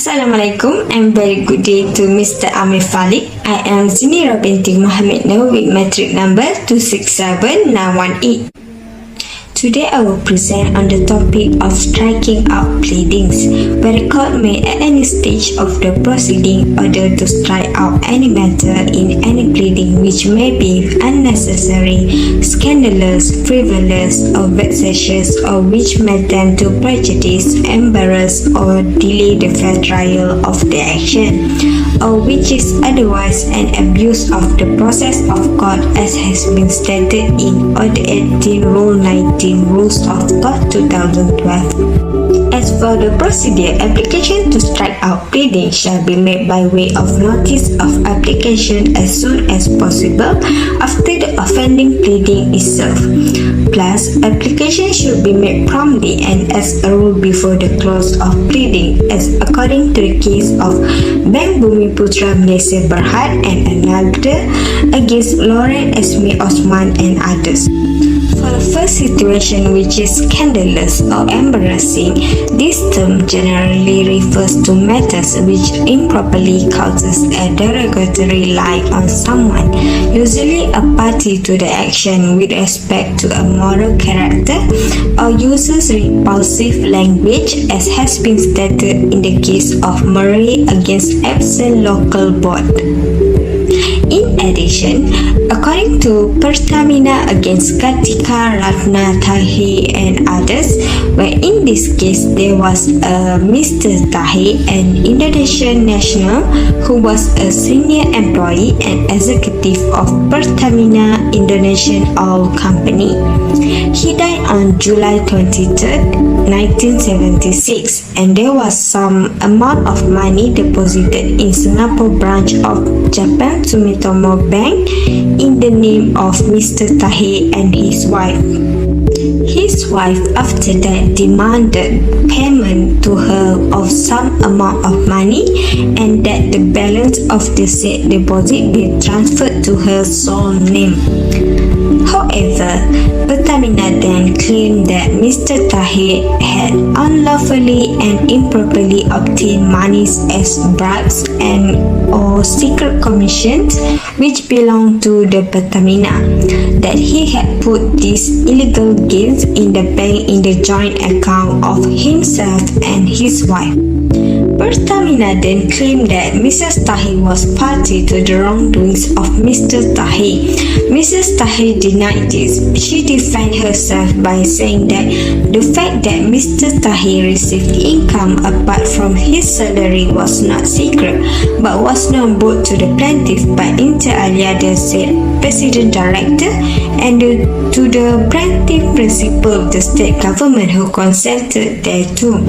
Assalamualaikum and very good day to Mr. Amir Falik. I am Zinirah Binti Mohamed Noor with matric number 267918. Today I will present on the topic of striking out pleadings, where the court may at any stage of the proceeding order to strike out any matter in any pleading which may be unnecessary, scandalous, frivolous, or vexatious, or which may tend to prejudice, embarrass, or delay the fair trial of the action, or which is otherwise an abuse of the process of court as has been stated in Order 18 Rule 19 Rules of Court 2012. As for the procedure, application to strike out pleading shall be made by way of notice of application as soon as possible after the offending pleading is served. Plus, application should be made promptly and as a rule before the close of pleading, as according to the case of Bank Bumiputra Malaysia Berhad and another against Lauren Esme Osman and others. For the first situation, which is scandalous or embarrassing, this term generally refers to matters which improperly causes a derogatory light on someone, usually a party to the action with respect to a moral character, or uses repulsive language as has been stated in the case of Murray against Epsom Local Board. In addition, according to Pertamina against Kartika Ratna Tahi and others, where in this case there was a Mr. Tahi, an Indonesian national who was a senior employee and executive of Pertamina Indonesian Oil Company. He died on July 23, 1976, and there was some amount of money deposited in Singapore branch of Japan Sumitomo Bank in the name of Mr. Tahi and his wife. His wife after that demanded payment to her of some amount of money and that the balance of the said deposit be transferred to her sole name. However, Pertamina then claimed that Mr. Tahi had unlawfully and improperly obtained monies as bribes and or secret commissions which belonged to the Pertamina, that he had put these illegal gains in the bank in the joint account of himself and his wife. Pertamina then claimed that Mrs. Tahi was party to the wrongdoings of Mr. Tahi. Mrs. Tahi denied this. She defended herself by saying that the fact that Mr. Tahi received income apart from his salary was not secret, but was known both to the plaintiff by inter alia the said President Director and to the plaintiff principal of the state government who consented thereto.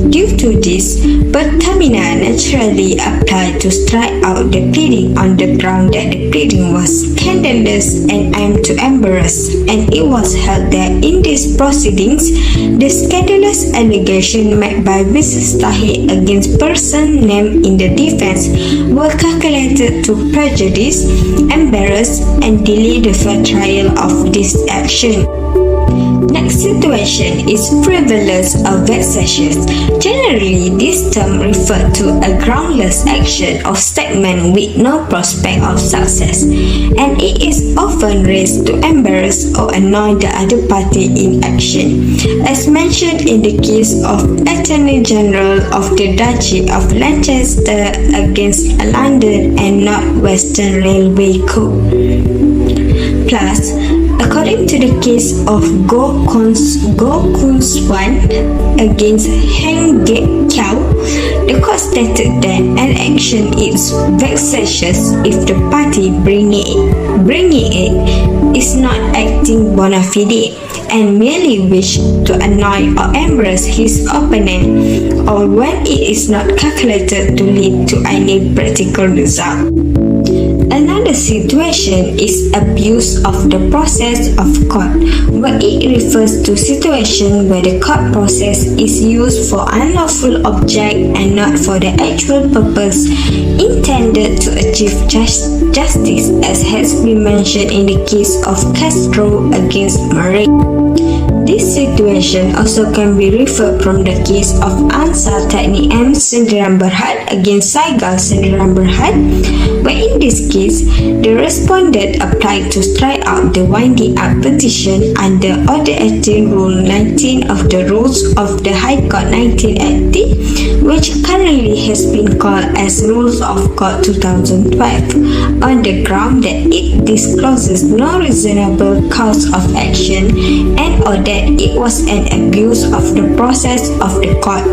Due to this, Pertamina naturally applied to strike out the pleading on the ground that the pleading was scandalous and aimed to embarrass, and it was held that in these proceedings, the scandalous allegation made by Mrs. Tahi against person named in the defense were calculated to prejudice, embarrass, and delay the fair trial of this action. Next situation is frivolous or vexatious. Generally, this term refers to a groundless action or statement with no prospect of success, and it is often raised to embarrass or annoy the other party in action, as mentioned in the case of Attorney General of the Duchy of Lancaster against London and North Western Railway Co. Plus, according to the case of Go Kun Swan against Heng Gek Kiao, the court stated that an action is vexatious if the party bringing it is not acting bona fide and merely wish to annoy or embarrass his opponent, or when it is not calculated to lead to any practical result. Another situation is abuse of the process of court, where it refers to situation where the court process is used for unlawful object and not for the actual purpose intended to achieve justice, as has been mentioned in the case of Castro against Murray. This situation also can be referred from the case of Ansar Teknik M. Sendirian Berhad against Saigal Sendirian Berhad, where in this case, the respondent applied to strike out the winding up petition under Order 18 Rule 19 of the Rules of the High Court 1980, which currently has been called as Rules of Court 2012, on the ground that it discloses no reasonable cause of action and or that it was an abuse of the process of the court,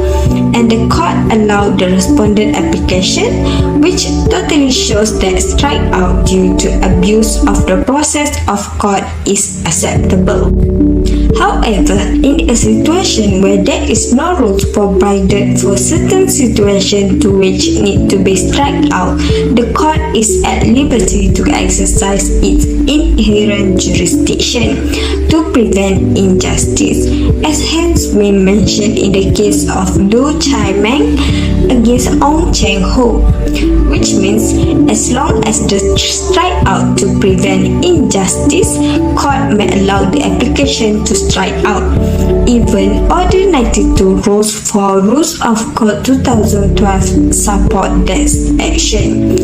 and the court allowed the respondent application, which totally shows that strike out due to abuse of the process of court is acceptable. However, in a situation where there is no rules provided for certain situations to which need to be struck out, the court is at liberty to exercise its inherent jurisdiction to prevent injustice, as has been mentioned in the case of Lu Chai Meng against Ong Cheng Ho, which means as long as the strike out to prevent injustice, court may allow the application to strike out. Even Order 92 Rules for Rules of Court 2012 support that action.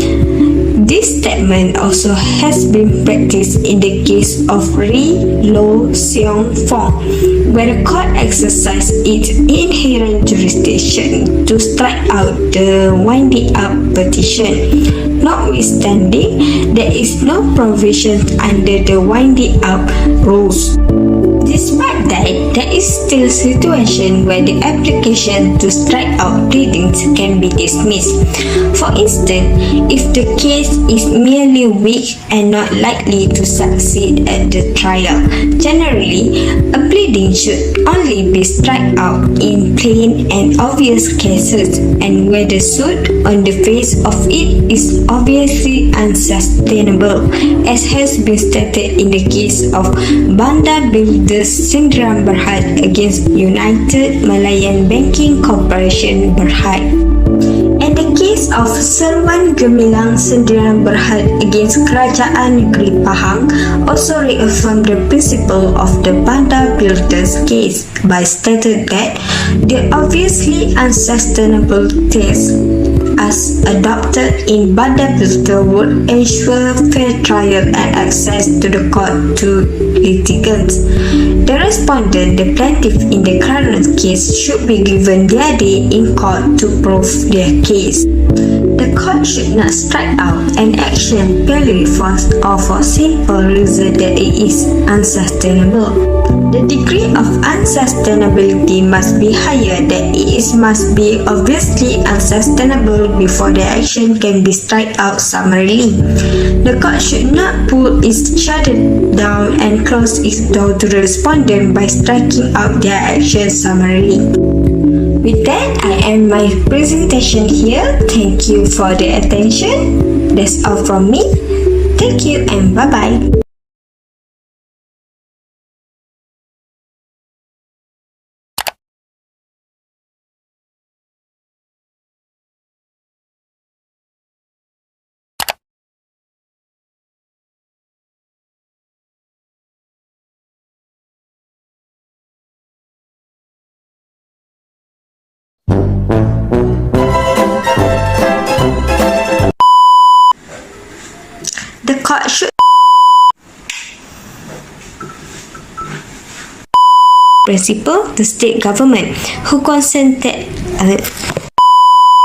This statement also has been practiced in the case of Ri Lo Seong Fong, where the court exercised its inherent jurisdiction to strike out the winding up petition. Notwithstanding, there is no provision under the winding up rules. Despite that, there is still a situation where the application to strike out pleadings can be dismissed. For instance, if the case is merely weak and not likely to succeed at the trial, generally, a pleading should only be struck out in plain and obvious cases and where the suit on the face of it is obviously unsustainable, as has been stated in the case of Banda Builders Sendirian Berhad against United Malayan Banking Corporation Berhad. And the case of Serwan Gemilang Sendirian Berhad against Kerajaan Negeri Pahang also reaffirmed the principle of the Banda Builders case by stating that the obviously unsustainable test as adopted in Banda Builder would ensure fair trial and access to the court to litigants. The respondent, the plaintiff in the current case, should be given their day in court to prove their case. The court should not strike out an action purely for simple reason that it is unsustainable. The degree of unsustainability must be higher than must be obviously unsustainable before the action can be struck out summarily. The court should not pull its shutter down and close its door to the respondent by striking out their action summarily. With that, I end my presentation here. Thank you for the attention. That's all from me. Thank you and bye-bye. The court should principal the state government who consented.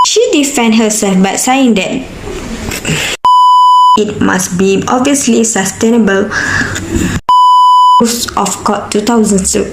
She defended herself by saying that it must be obviously sustainable. Rules of Court 2002.